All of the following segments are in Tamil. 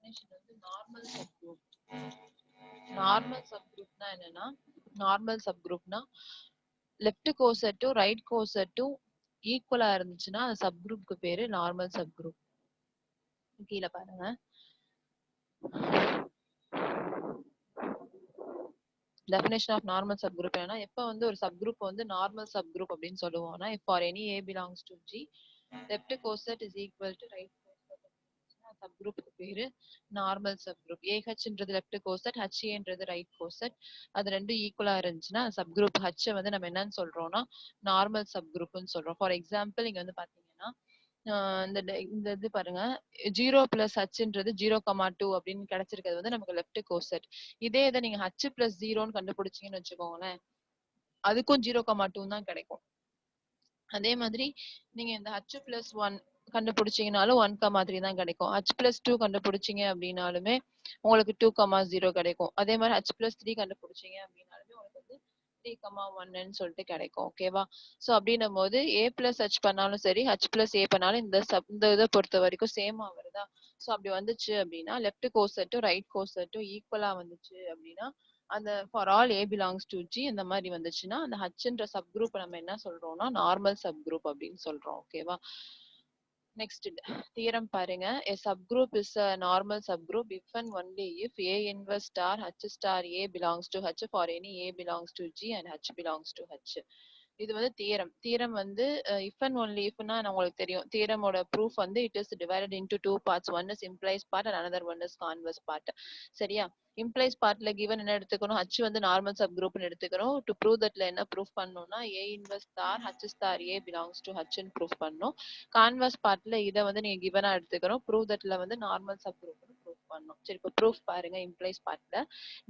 டெஃபினேஷன் வந்து நார்மல் சப்குரூப். நார்மல் சப்குரூப்னா என்னன்னா, நார்மல் சப்குரூப்னா லெஃப்ட் கோசெட்டும் ரைட் கோசெட்டும் ஈக்குவலா இருந்துச்சுன்னா அந்த சப்குரூப்க்கு பேரு நார்மல் சப்குரூப். கீழே பாருங்க. டெஃபினேஷன் ஆஃப் நார்மல் சப்குரூப் என்னன்னா, எப்ப வந்து ஒரு சப்குரூப் வந்து நார்மல் சப்குரூப் அப்படின்னு சொல்லுவோம்னா, if for any a belongs to G, left coset is equal to right சப்குரூப்புக்கு பேரு நார்மல் சப்குரூப். ஏஹெச்ன்றது லெஃப்ட் கோசெட், ஹெச்ஏன்றது ரைட் கோசெட். அது ரெண்டும் ஈக்குவலா இருந்துச்சுன்னா சப்குரூப் ஹெச் வந்து நம்ம என்னன்னு சொல்றோம்னா நார்மல் சப்குரூப்னு சொல்றோம். ஃபார் எக்ஸாம்பிள் இங்க வந்து பாத்தீங்கன்னா இந்த இது பாருங்க, 0+h 0,2 அப்படின்னு கிடைச்சிருக்கிறது வந்து நமக்கு லெஃப்ட் கோசெட். இதே இதை நீங்க h+0ன்னு கண்டுபிடிச்சீங்கன்னு வச்சுக்கோங்களேன், அதுக்கும் 0,2 தான் கிடைக்கும். அதே மாதிரி நீங்க இந்த h+1 கண்டுபிடிச்சீங்கனாலும் 1,3 தான் கிடைக்கும். h+2 கண்டுபிடிச்சீங்க அப்படின்னாலுமே உங்களுக்கு 2,0 கிடைக்கும். அதே மாதிரி h+3 கண்டுபிடிச்சீங்க அப்படின்னாலுமே உங்களுக்கு வந்து 3,1ன்னு சொல்லிட்டு கிடைக்கும். ஓகேவா? ஸோ அப்படின்னும் போது a+h பண்ணாலும் சரி, h+a பண்ணாலும் இந்த இதை பொறுத்த வரைக்கும் சேமா வருதா? ஸோ அப்படி வந்துச்சு அப்படின்னா லெஃப்ட் கோசெட்டும் ரைட் கோசெட்டும் ஈக்குவலா வந்துச்சு அப்படின்னா அந்த for all A belongs to G இந்த மாதிரி வந்துச்சுன்னா அந்த ஹச்ன்ற சப் குரூப் நம்ம என்ன சொல்றோம்னா நார்மல் சப் குரூப் அப்படின்னு சொல்றோம். ஓகேவா? நெக்ஸ்ட் தியரம் பாருங்க. a subgroup is a normal subgroup if and only if a inverse star h star a belongs to h for any a belongs to g and h belongs to h. இது வந்து தியரம் வந்து if and only ifனா உங்களுக்கு தெரியும். தியரமோட ப்ரூஃப் வந்து it is divided into two parts. One is implies part and another one is converse part. சரியா? implies partல given என்ன எடுத்துக்கணும், h வந்து நார்மல் சப் குரூப்னு எடுத்துக்கணும். டு ப்ரூவ் தட்ல என்ன ப்ரூஃப் பண்ணணும்னா a inverse star h star a belongs to h ன்னு ப்ரூஃப் பண்ணணும். கான்வர்ஸ் பார்ட்ல இதை வந்து நீங்க கிவனா எடுத்துக்கணும். ப்ரூவ் தட்ல வந்து நார்மல் சப் குரூப்னு ப்ரூஃப் பண்ணணும். சரி, இப்போ ப்ரூஃப் பாருங்க. இம்ப்ளைஸ் பார்ட்ல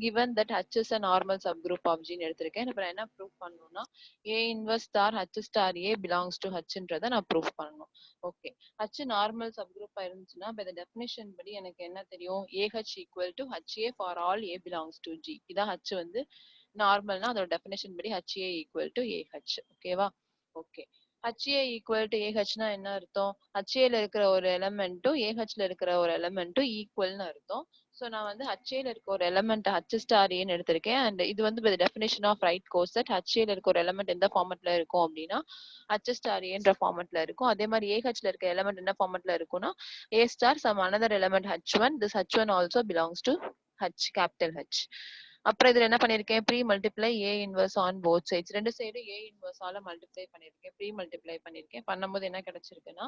given that h is a normal subgroup of G ன்னு எடுத்திருக்கேன். இப்போ நான் என்ன ப்ரூஃப் பண்ணணும்னா a inverse star h star a belongs to hன்றதை நான் ப்ரூஃப் பண்ணணும். ஓகே, h நார்மல் சப்குரூப்பா இருந்துச்சுன்னா இப்போ இந்த டெஃபினேஷன் படி எனக்கு என்ன தெரியும், ah equal to ha for all a belongs to G. இதான் h வந்து நார்மல்னா அதோட டெஃபினேஷன் படி ha equal to ah. ஓகேவா? ஓகே, HA equal to AHனா என்ன அர்த்தம், HAல இருக்கிற ஒரு எலமெண்ட்டும் AHல இருக்கிற ஒரு எலமெண்ட்டும் ஈக்குவல்னு அர்த்தம். ஸோ நான் வந்து HAல இருக்க ஒரு எலமெண்ட் H star Aன்னு எடுத்திருக்கேன். அண்ட் இது வந்து by definition of right coset. HAல இருக்க ஒரு எலமெண்ட் எந்த ஃபார்மெட்ல இருக்கும் அப்படின்னா H star Aன்ற ஃபார்மெட்ல இருக்கும். அதே மாதிரி AHல இருக்க எலமெண்ட் என்ன ஃபார்மெட்ல இருக்கும்னா A star some another element H1. This H1 also belongs to H, capital H. அப்புறம் இதுல என்ன பண்ணிருக்கேன், pre multiply A inverse on both sides. ரெண்டு சைடும் ஏ இன்வர்ஸால மல்டிப்ளை பண்ணிருக்கேன், ப்ரீ மல்டிப்ளை பண்ணிருக்கேன். பண்ணும்போது என்ன கிடைச்சிருக்குன்னா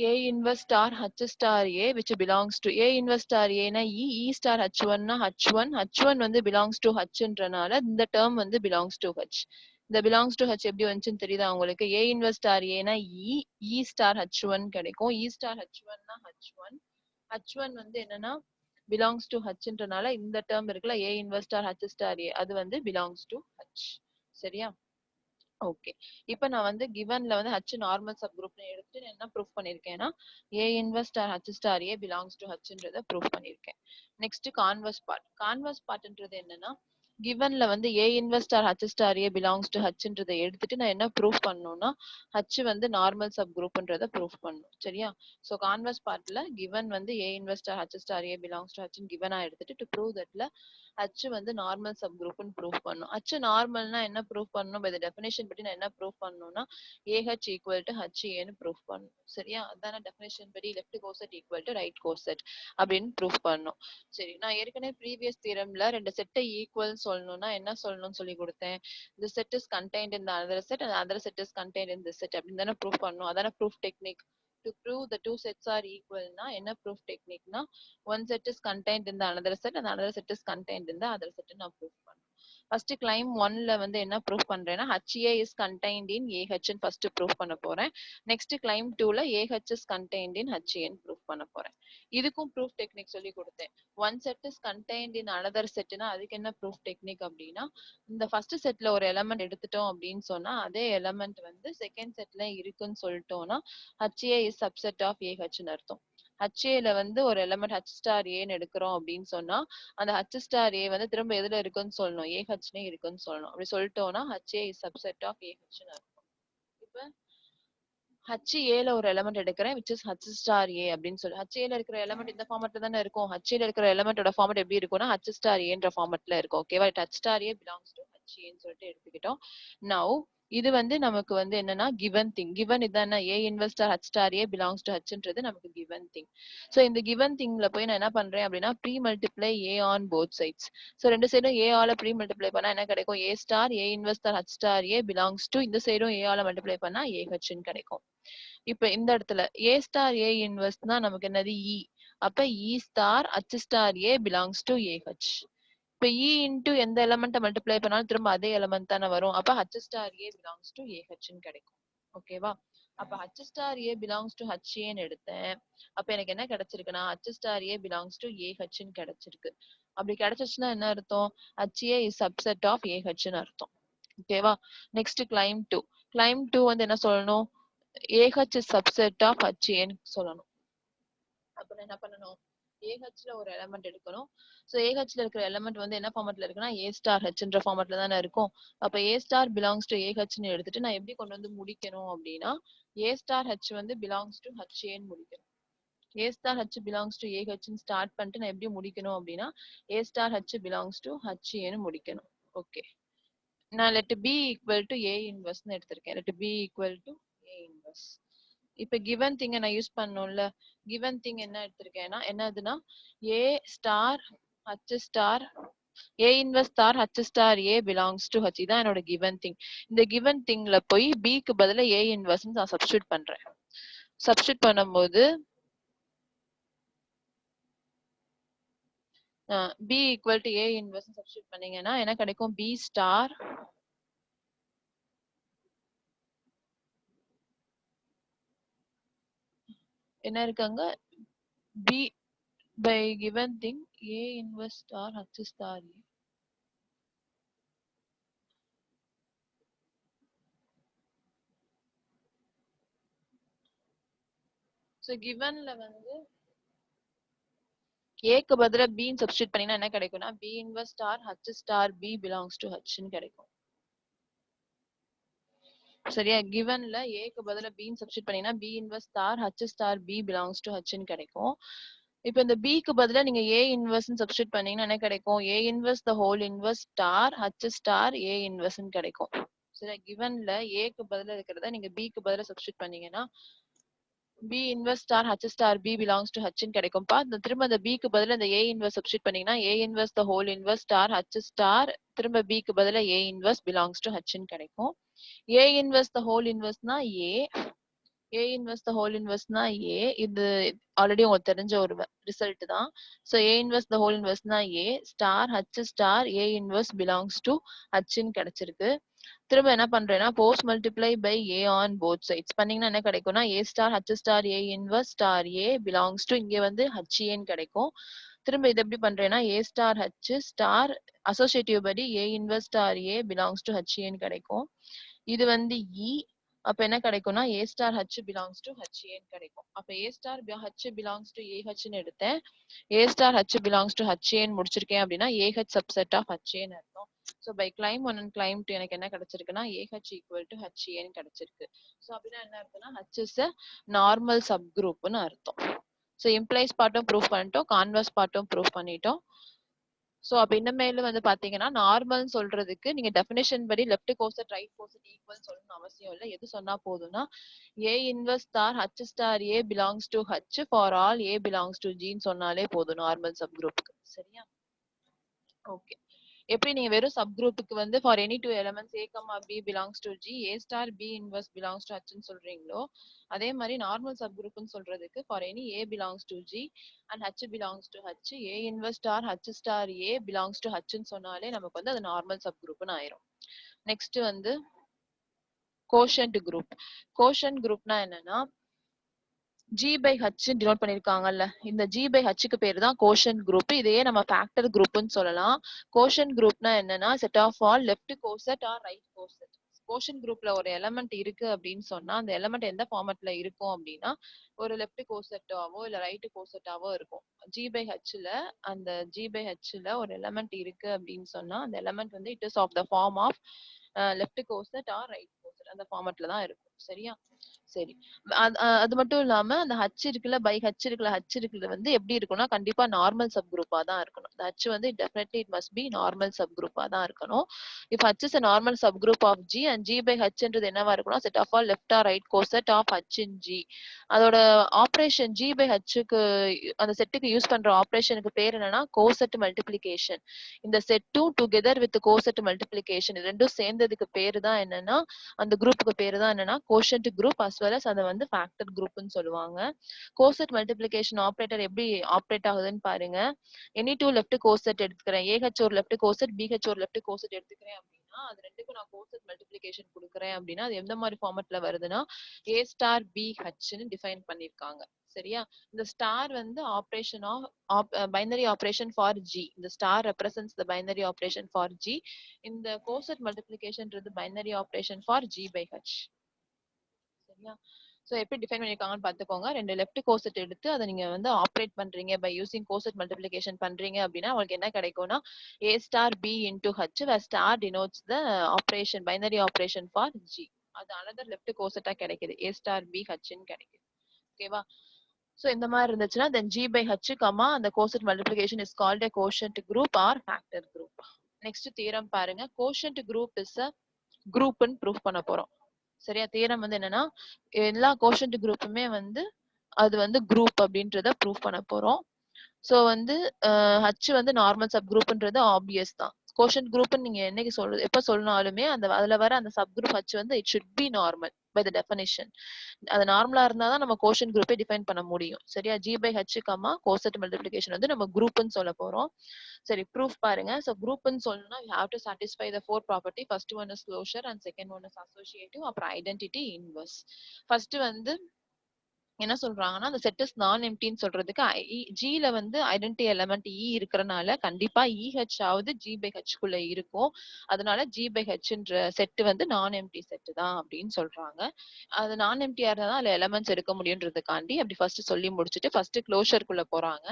A inverse star H star A which belongs to A inverse star ஏனா இ ஸ்டார் h1னா h1 வந்து பிலாங்ஸ் டு ஹச்ன்றனால இந்த டேர்ம் வந்து பிலாங்ஸ் டு ஹச். இந்த பிலாங்ஸ் டு ஹச் எப்படி வந்துச்சுன்னு தெரியுதா உங்களுக்கு? ஏ இன்வர்ஸ் ஸ்டார் ஏனா இ ஸ்டார் h1 கிடைக்கும். இ ஸ்டார் h1னா h1 வந்து என்னன்னா belongs to hன்றனால இந்த டேர்ம் இருக்குல்ல a inverse star h star a அது வந்து belongs to h. சரியா? ஓகே, இப்போ நான் வந்து கிவன்ல வந்து h நார்மல் சப் குரூப்னு எடுத்துட்டு என்ன ப்ரூஃப் பண்ணிருக்கேன்னா a inverse star h star a belongs to hன்றதை ப்ரூஃப் பண்ணிருக்கேன். Next converse part. கான்வர்ஸ் பார்ட்ன்றது என்னன்னா கிவன்ல வந்து a inverse star h star a belongs to hன்றதை எடுத்துட்டு நான் என்ன ப்ரூஃப் பண்ணணும்னா h வந்து நார்மல் சப் குரூப்ன்றதை ப்ரூஃப் பண்ணணும். சரியா? ஸோ கான்வர்ஸ் பார்ட்ல கிவன் வந்து a inverse star h star a belongs to h கிவனா எடுத்துட்டு டு ப்ரூவ் தட்ல h வந்து நார்மல் சப் குரூப்னு ப்ரூஃப் பண்ணணும். h நார்மல்னா என்ன ப்ரூஃப் பண்ணணும், பை டெஃபினேஷன் படி நான் என்ன ப்ரூஃப் பண்ணணும்னா ah ஈக்குவல் டு HAன்னு ப்ரூஃப் பண்ணணும். சரியா? அதான டெஃபினேஷன் படி left coset equal to right coset அப்படின்னு ப்ரூஃப் பண்ணணும். சரி, நான் ஏற்கனவே ப்ரீவியஸ் தியரம்ல ரெண்டு செட்டை ஈக்குவல் சொல்லணும்னா என்ன சொல்லணும்னு சொல்லி கொடுத்தேன். the set is contained in the other set and the other set is contained in this set அப்படின்னு தானே ப்ரூஃப் பண்ணணும். அதான proof technique. to prove the two sets are equal னா என்ன proof டெக்னிக்னா one set is contained in the another set and another set is contained in the other set நான் ப்ரூஃப் பண்ணணும். ஃபர்ஸ்ட் கிளைம் 1ல வந்து என்ன ப்ரூஃப் பண்றேன்னா HA is contained in AH ன்னு ஃபர்ஸ்ட் ப்ரூஃப் பண்ண போறேன். நெக்ஸ்ட் கிளைம் 2ல AH is contained in HA ன்னு ப்ரூஃப் பண்ண போறேன். இதுக்கும் ப்ரூஃப் டெக்னிக் சொல்லி கொடுத்தேன். One set is contained in another செட்னா அதுக்கு என்ன ப்ரூஃப் டெக்னிக் அப்படின்னா இந்த ஃபர்ஸ்ட் செட்ல ஒரு எலமெண்ட் எடுத்துட்டோம் அப்படின்னு சொன்னா அதே எலமெண்ட் வந்து செகண்ட் செட்ல இருக்குன்னு சொல்லிட்டோம்னா HA is subset of AH ன்னு அர்த்தம். HAல வந்து ஒரு எலமெண்ட் H star Aன்னு எடுக்கிறோம் அப்படின்னு சொன்னா அந்த H star A வந்து திரும்ப எதுல இருக்குன்னு சொல்லணும், AHலயே இருக்குன்னு சொல்லணும். அப்படி சொல்லிட்டோம்னா HA is subset of AH ன்னு அர்த்தம். இப்ப HA ல ஒரு எலிமெண்ட் எடுக்கிறேன் which is H star A அப்படின்னு சொல்லி HA ல இருக்கிற எலிமெண்ட் இந்த ஃபார்மட்ல தானே இருக்கும். HA ல இருக்கிற எலிமெண்டோட ஃபார்மட் எப்படி இருக்கும்னா H star A ன்ற ஃபார்மட்ல இருக்கும். ஓகேவா? H star A belongs to HA ன்னு சொல்லிட்டு எடுத்துக்கிட்டோம். Now இது வந்து நமக்கு வந்து என்னன்னா given thing. given இதான A inverse star H star A belongs to H ன்றது நமக்கு given thing. So இந்த given thingல போய் நான் என்ன பண்றேன் அப்படின்னா pre multiply A on both sides. So ரெண்டு சைடும் A ஆல pre multiply பண்ணா என்ன கிடைக்கும்? A star A inverse star H star A belongs to இந்த சைடும் A ஆல multiply பண்ணா AH ன்னு கிடைக்கும். இப்ப இந்த இடத்துல A star A inverse தான் நமக்கு என்னது E. அப்ப E star H star A belongs to AH. இப்ப E into எந்த எலமெண்ட்டை மல்டிப்ளை பண்ணாலும் திரும்ப அதே எலமெண்ட் தானே வரும். அப்ப H star A belongs to AH ன்னு கிடைக்கும். ஓகேவா? அப்ப H star A belongs to HA ன்னு எடுத்தேன். அப்ப எனக்கு என்ன கிடைச்சிருக்குன்னா H star A belongs to AH ன்னு கிடைச்சிருக்கு. அப்படி கிடைச்சிச்சுன்னா என்ன அர்த்தம்? HA is subset of AH ன்னு அர்த்தம். ஓகேவா? Next claim 2. claim 2 வந்து என்ன சொல்லணும்? AH is subset of HA ன்னு சொல்லணும். அப்ப நான் என்ன பண்ணணும்? AH ல ஒரு எலிமெண்ட் எடுக்கணும். சோ AH ல இருக்கிற எலிமெண்ட் வந்து என்ன ஃபார்மட்ல இருக்குன்னா A star H ன்ற ஃபார்மட்ல தானே இருக்கும். அப்ப A star belongs to AH ன்னு எடுத்துட்டு நான் எப்படி கொண்டு வந்து முடிக்கணும் அப்படின்னா A star H வந்து belongs to HA ன்னு முடிக்கணும். A star H belongs to AH ன்னு ஸ்டார்ட் பண்ணிட்டு நான் எப்படி முடிக்கணும் அப்படின்னா A star H belongs to HA ன்னு முடிக்கணும். ஓகே. நான் let B equal to A inverse ன்னு எடுத்திருக்கேன். let B equal to A inverse. இப்ப given thing நான் யூஸ் பண்ணோம்ல, given thing என்ன எடுத்திருக்கேன்னா என்னதுன்னா A star H star A inverse star H star A belongs to H. இதான் என்னோட given thing. இந்த given thingல போய் B க்கு பதிலா A inverse நான் சப்ஸ்டிட்யூட் பண்றேன். சப்ஸ்டிட்யூட் பண்ணும்போது B equal to A inverse substitute பண்ணீங்கன்னா என்ன கிடைக்கும்? B star என்ன இருக்காங்க? B by given thing A inverse star H star A. So givenல வந்து A க்கு பதிலா B ன்னு சப்ஸ்டிட்யூட் பண்ணீங்கன்னா என்ன கிடைக்கும்னா B inverse star H star B belongs to H ன்னு கிடைக்கும். சரியா? givenல A க்கு பதிலா B ன்னு சப்ஸ்டிட்யூட் பண்ணீங்கன்னா B inverse star H star B belongs to H ன்னு கிடைக்கும். இப்போ இந்த B க்கு பதிலா நீங்க A inverse ன்னு சப்ஸ்டிட்யூட் பண்ணீங்கன்னா என்ன கிடைக்கும்? A inverse the whole inverse star H star A inverse ன்னு கிடைக்கும். சரியா? givenல A க்கு பதிலா இருக்கிறத நீங்க B க்கு பதிலா சப்ஸ்டிட்யூட் பண்ணீங்கன்னா B inverse star H star B belongs to H ன்னு கிடைக்கும்பா. திரும்ப அந்த B க்கு பதிலா இந்த A inverse சப்ஸ்டிட்யூட் பண்ணீங்கன்னா A inverse the whole inverse star H star திரும்ப B க்கு பதிலா A inverse belongs to H ன்னு கிடைக்கும். A inverse the whole inverse-னா A. A inverse the whole inverse-னா A. இது ஆல்ரெடி உங்களுக்கு தெரிஞ்ச ஒரு ரிசல்ட் தான். So A inverse the whole inverse-னா A star H star A inverse belongs to H ன்னு கிடைச்சிருக்கு. திரும்ப என்ன பண்றேன்னா post multiply by A on both sides பண்ணீங்கன்னா என்ன கிடைக்கும்னா A star H star A inverse star A belongs to இங்க வந்து HA ன்னு கிடைக்கும். திரும்ப இது எப்படி பண்றேன்னா A star H star associative படி A inverse star A belongs to HA ன்னு கிடைக்கும். இது வந்து E. அப்ப என்ன கிடைக்கும்னா A star H belongs to HA ன்னு கிடைக்கும். அப்ப A star H belongs to AH ன்னு எடுத்தேன். A star H belongs to HA ன்னு முடிச்சிருக்கேன் அப்படின்னா AH subset of HA ன்னு அர்த்தம். So by claim 1 and claim 2 எனக்கு என்ன கிடைச்சிருக்குன்னா AH equal to HA ன்னு கிடைச்சிருக்கு. So அப்படின்னா என்ன அர்த்தம்னா H is a normal subgroup ன்னு அர்த்தம். So implies பார்ட்டும் proof பண்ணிட்டோம், converse பார்ட்டும் proof பண்ணிட்டோம். So அப்ப இனிமேல் வந்து பாத்தீங்கன்னா நார்மல்னு சொல்றதுக்கு நீங்க டெஃபினிஷன் படி left coset right coset equal சொல்லணும்னு அவசியம் இல்லை. எது சொன்னா போதும்னா A inverse star H star A belongs to H for all A belongs to G ன்னு சொன்னாலே போதும் நார்மல் சப் குரூப்புக்கு. சரியா? ஓகே. எப்படி நீங்க வெறும் சப் குரூப்புக்கு வந்து for any two elements A, B belongs to G, A star B inverse belongs to H ன்னு சொல்றீங்களோ அதே மாதிரி நார்மல் சப் குரூப்னு சொல்றதுக்கு for any A belongs to G and H belongs to H, A inverse star H star A belongs to H ன்னு சொன்னாலே நமக்கு வந்து அது நார்மல் சப் குரூப்னு ஆயிரும். நெக்ஸ்ட் வந்து கோஷன்ட் குரூப். கோஷன்ட் குரூப்னா என்னன்னா G by H டினோட் பண்ணிருக்காங்கல்ல, இந்த G by Hக்கு பேரு தான் கோஷன்ட் குரூப். இதையே நம்ம ஃபேக்டர் குரூப்னு சொல்லலாம். கோஷன்ட் குரூப்னா என்னன்னா set of all left coset or right coset. Quotient குரூப்ல ஒரு எலமெண்ட் இருக்கு அப்படின்னு சொன்னா அந்த எலமெண்ட் எந்த ஃபார்மட்ல இருக்கும் அப்படின்னா ஒரு லெஃப்ட் கோசெட்டாவோ இல்ல ரைட் கோசெட்டாவோ இருக்கும். G by Hல அந்த G by Hல ஒரு எலமெண்ட் இருக்கு அப்படின்னு சொன்னா அந்த எலமெண்ட் வந்து it is of the form of left coset or right coset அந்த ஃபார்மட்ல தான் இருக்கும். சரியா? சரி. அது மட்டும் இல்லாம அந்த H இருக்குல்ல, பை H இருக்குல்ல வந்து எப்படி இருக்கும்னா, கண்டிப்பா நார்மல் சப் குரூப்பா தான் இருக்கணும். இந்த H வந்து definitely it must be normal sub குரூப்பா தான் இருக்கணும். If H is a normal subgroup of G and G by H ன்றது என்னவா இருக்கும்னா, set of all left or right coset of H in G. அதோட ஆப்பரேஷன் G by Hக்கு அந்த செட்டுக்கு யூஸ் பண்ற ஆப்பரேஷனுக்கு பேர் என்னன்னா கோசெட் மல்டிப்ளிகேஷன். இந்த செட்டும் டுகெதர் வித் கோசெட் மல்டிப்ளிகேஷன் ரெண்டும் சேர்ந்ததுக்கு பேரு தான் என்னன்னா, அந்த குரூப்புக்கு பேரு தான் என்னன்னா quotient group as well as அத வந்து ஃபேக்டர் குரூப்னு சொல்லுவாங்க. கோசெட் மல்டிப்ளிகேஷன் ஆபரேட்டர் எப்படி ஆபரேட் ஆகுதுன்னு பாருங்க. எனி டூ லெஃப்ட் கோசெட் எடுத்துக்கிறேன். AH ஒரு லெஃப்ட் கோசெட், BH ஒரு லெஃப்ட் கோசெட் எடுத்துக்கிறேன் அப்படின்னா, அது ரெண்டுக்கும் நான் கோசெட் மல்டிப்ளிகேஷன் கொடுக்குறேன் அப்படின்னா, அது எந்த மாதிரி ஃபார்மட்ல வருதுன்னா A ஸ்டார் BHன்னு டிஃபைன் பண்ணிருக்காங்க. சரியா? இந்த ஸ்டார் வந்து operation of binary operation for G. இந்த star represents the binary operation for G. இந்த கோசெட் மல்டிப்ளிகேஷன்ன்றது binary operation for G by H. சரியா? சோ எப்படி டிஃபைன் பண்ணிருக்காங்கன்னு பாத்துக்கோங்க. ரெண்டு லெஃப்ட் கோசெட் எடுத்து அதை நீங்க வந்து ஆப்ரேட் பண்றீங்க பை யூசிங் கோசெட் மல்டிப்ளிகேஷன் பண்றீங்க அப்படின்னா உங்களுக்கு என்ன கிடைக்கும்னா A star B into H where star denotes the operation binary operation for G. அது another லெஃப்ட் கோசெட்டா கிடைக்குது. A ஸ்டார் B H ன்னு கிடைக்குது. ஓகேவா? சோ இந்த மாதிரி இருந்துச்சுன்னா then G by H, அந்த coset multiplication is called a quotient group or factor group. Next theorem பாருங்க. quotient group is a group ன்னு ப்ரூஃப் பண்ண போறோம். சரியா? தியரம் வந்து என்னன்னா எல்லா கோஷன்ட் குரூப்புமே வந்து அது வந்து குரூப் அப்படின்றத ப்ரூஃப் பண்ண போறோம். சோ வந்து H வந்து நார்மல் சப் குரூப்ன்றது ஆப்வியஸ் தான். கோஷன்ட் குரூப் நீங்க என்னைக்கு எப்ப சொன்னாலுமே அந்த அதுல வர அந்த சப் குரூப் H வந்து it should be normal by the definition. அது நார்மலா இருந்தா தான் நம்ம கோஷன்ட் குரூப்பை டிஃபைன் பண்ண முடியும். சரியா? G by H, coset multiplication வந்து நம்ம குரூப்னு சொல்ல போறோம். சரி, ப்ரூஃப் பாருங்க. சோ குரூப்னு சொல்லணும்னா you have to satisfy the four property. First one is closure and second one is associative, அப்புறம் identity, inverse. ஃபர்ஸ்ட் வந்து என்ன சொல்றாங்கன்னா அந்த செட் இஸ் நான் எம்டின்னு சொல்றதுக்கு ஜில வந்து ஐடென்டி எலமெண்ட் இ இருக்கறனால கண்டிப்பா EH ஆவது G by H குள்ள இருக்கும். அதனால G by Hன்ற செட் வந்து நான் எம்டி செட் தான் அப்படின்னு சொல்றாங்க. அது நான் எம்டியா இருந்தா தான் அதுல எலமெண்ட்ஸ் எடுக்க முடியுன்றதுக்காண்டி அப்படி ஃபர்ஸ்ட் சொல்லி முடிச்சுட்டு ஃபர்ஸ்ட் க்ளோஷர் குள்ள போறாங்க.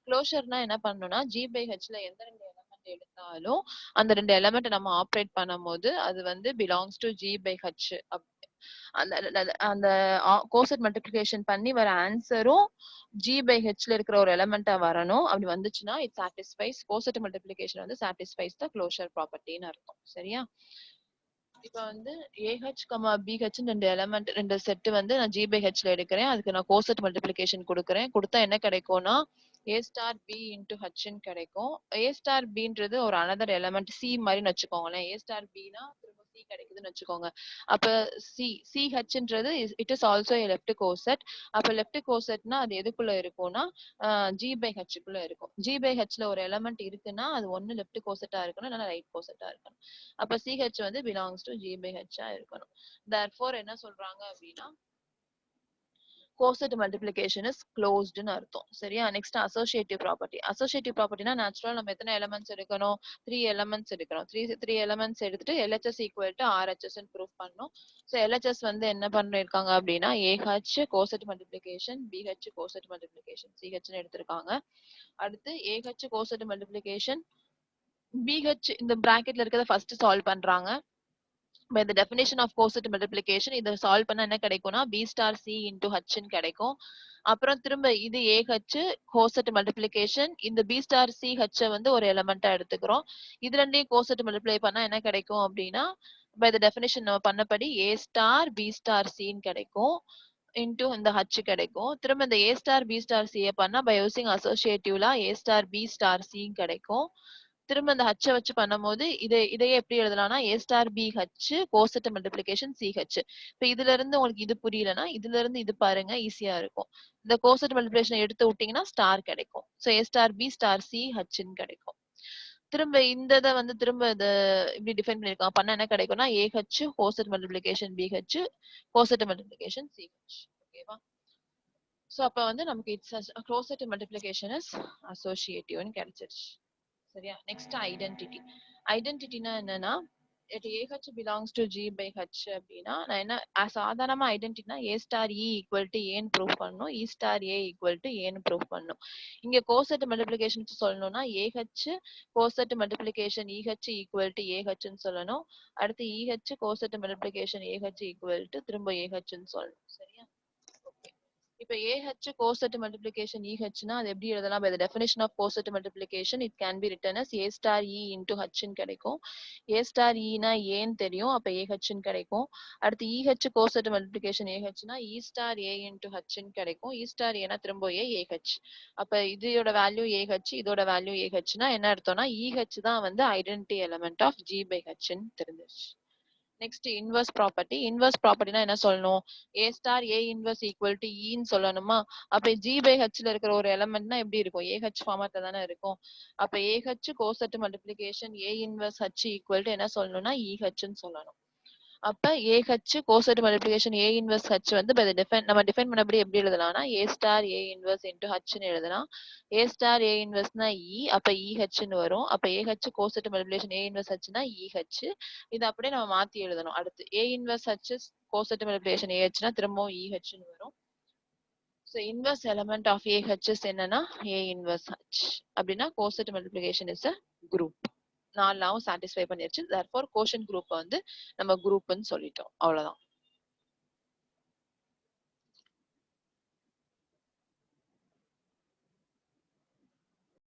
க்ளோஷர்னா என்ன பண்ணணும்னா G by Hல எந்த ரெண்டு எலமெண்ட் எடுத்தாலும் அந்த ரெண்டு எலமெண்ட் நம்ம ஆப்ரேட் பண்ணும்போது அது வந்து belongs to G by H. அந்த கோசெட் மல்டிப்ளிகேஷன் பண்ணி வர ஆன்சரும் G by Hல இருக்கிற ஒரு எலமெண்டா வரணும். அப்படி வந்துச்சுன்னா இட் சாட்டிஸ்ஃபைஸ் கோசெட் மல்டிப்ளிகேஷன் வந்து சாட்டிஸ்ஃபைஸ் த க்ளோஷர் ப்ராப்பர்ட்டின்னு அர்த்தம். சரியா? இப்ப வந்து AH, BH ரெண்டு எலமெண்ட் ரெண்டு செட் வந்து நான் G by Hல எடுக்கிறேன். அதுக்கு நான் கோசெட் மல்டிப்ளிகேஷன் கொடுக்குறேன். கொடுத்தா என்ன கிடைக்கும்னா A star B into H ன்னு கிடைக்கும். A ஸ்டார் Bன்றது ஒரு another எலமெண்ட் C மாதிரின்னு வச்சுக்கோங்களேன். A ஸ்டார் Bனா திரும்ப C கிடைக்குதுன்னு வச்சுக்கோங்க. அப்ப CHன்றது it is also a left coset. அப்ப லெஃப்ட் கோசெட்னா அது எதுக்குள்ள இருக்கும்னா G by H குள்ள இருக்கும். G by Hல ஒரு எலமெண்ட் இருக்குன்னா அது ஒன்னு லெஃப்ட் கோசெட்டா இருக்கணும், இல்லைன்னா ரைட் கோசெட்டா இருக்கணும். அப்ப CH வந்து belongs to G by H ஆ இருக்கணும். therefore என்ன சொல்றாங்க அப்படின்னா கோசெட் மல்டிப்ளிகேஷன் இஸ் க்ளோஸ்டுன்னு அர்த்தம். சரியா? Next associative property. அசோசியேட்டிவ் ப்ராப்பர்ட்டினா நேச்சுரலா நம்ம எத்தனை எலமெண்ட்ஸ் எடுக்கணும்? 3 எலமெண்ட்ஸ் எடுக்கணும். 3 எலமெண்ட்ஸ் எடுத்துட்டு LHS equal to RHS ன்னு ப்ரூஃப் பண்ணணும். ஸோ LHS வந்து என்ன பண்ணிருக்காங்க அப்படின்னா AH coset multiplication, BH coset multiplication, CHன்னு எடுத்திருக்காங்க. அடுத்து AH கோசெட் மல்டிப்ளிகேஷன், BH இந்த பிராக்கெட்ல இருக்கிறத ஃபர்ஸ்ட் சால்வ் பண்றாங்க. by the definition of coset multiplication இத சால்வ் பண்ணா என்ன கிடைக்கும்னா B star C into H ன்னு கிடைக்கும். அப்புறம் திரும்ப இது AH கோசெட் மல்டிப்ளிகேஷன், இந்த B star C H வந்து ஒரு எலிமெண்டா எடுத்துக்கிறோம். இது ரெண்டையும் கோசெட் மல்டிப்ளை பண்ணா என்ன கிடைக்கும் அப்படின்னா by the definition நம்ம பண்ணபடி A star B star C ன்னு கிடைக்கும். into இந்த H கிடைக்கும். திரும்ப இந்த A star B star C பண்ணா by using associative A star B star C கிடைக்கும். திரும்ப இந்த H வச்சு பண்ணும்போது இதையே எப்படி எழுதலாம்னா A star BH coset multiplication CH. இப்ப இதுல இருந்து உங்களுக்கு இது புரியலன்னா இதுல இருந்து இது பாருங்க, ஈஸியா இருக்கும். இந்த கோசெட் மல்டிப்ளிகேஷன் எடுத்து விட்டீங்கன்னா ஸ்டார் கிடைக்கும். So A star B star CH ன்னு கிடைக்கும். திரும்ப இந்த இதை வந்து திரும்ப இதை இப்படி டிஃபைன் பண்ணிருக்காங்க. பண்ண என்ன கிடைக்கும்னா AH coset multiplication BH coset multiplication CH. ஓகேவா? சோ அப்ப வந்து நமக்கு இட்ஸ் கோசெட் மல்டிப்ளிகேஷன் இஸ் அசோசியேட்டிவ்னு கிடைச்சிருச்சு. சரியா? Next identity. ஐடென்டிட்டினா என்னன்னா AH belongs to G by H அப்படின்னா நான் என்ன சாதாரணமா ஐடென்டிட்டினா A star E equal to Aன்னு ப்ரூவ் பண்ணணும், E star A equal to Aன்னு ப்ரூவ் பண்ணணும். இங்க கோசெட் மல்டிப்ளிகேஷன் சொல்லணும்னா AH coset multiplication EH equal to AHன்னு சொல்லணும். அடுத்து EH coset multiplication AH equal to திரும்ப AHன்னு சொல்லணும். சரியா? ஓகே. இப்ப AH கோசெட் மல்டிப்ளிகேஷன் EHனா அது எப்படி எழுதலாம்? By the definition of coset multiplication it can be written as A star E into H ன்னு கிடைக்கும். A star E னா ஏன்னு தெரியும், அப்ப AH ன்னு கிடைக்கும். அடுத்து EH கோசெட் மல்டிப்ளிகேஷன் AHனா E star A into H ன்னு கிடைக்கும். E star A னா திரும்ப AH. அப்ப இதோட வேல்யூ AH, இதோட வேல்யூ AHனா என்ன அர்த்தம்னா EH தான் வந்து identity element of G by H ன்னு தெரிஞ்சிருச்சு. Next inverse property. இன்வர்ஸ் ப்ராப்பர்ட்டினா என்ன சொல்லணும்? A star A inverse equal to E ன்னு சொல்லணுமா? அப்ப G by Hல இருக்கிற ஒரு எலமெண்ட்னா எப்படி இருக்கும்? AH ஃபார்மட்ல தானே இருக்கும். அப்ப AH coset multiplication A inverse H equal to என்ன சொல்லணும்னா EH ன்னு சொல்லணும். அப்ப AH coset multiplication A inverse H வந்து நம்ம டிஃபைன் பண்ணபடி எப்படி எழுதலாம்னா A star A inverse into H ன்னு எழுதலாம். A star A inverse னா E, அப்ப EH ன்னு வரும். அப்ப AH coset multiplication A inverse H னா EH. இது அப்படியே நம்ம மாத்தி எழுதணும். அடுத்து A inverse H coset multiplication AH னா திரும்பவும் EH ன்னு வரும். So inverse element of AH is என்னன்னா A inverse H. அப்படின்னா coset multiplication is a group. 4 லாவும் சாட்டிஸ்ஃபை பண்ணிருச்சு. therefore கோஷன் குரூப் வந்து நம்ம குரூப்னு சொல்லிட்டோம். அவ்வளவுதான்.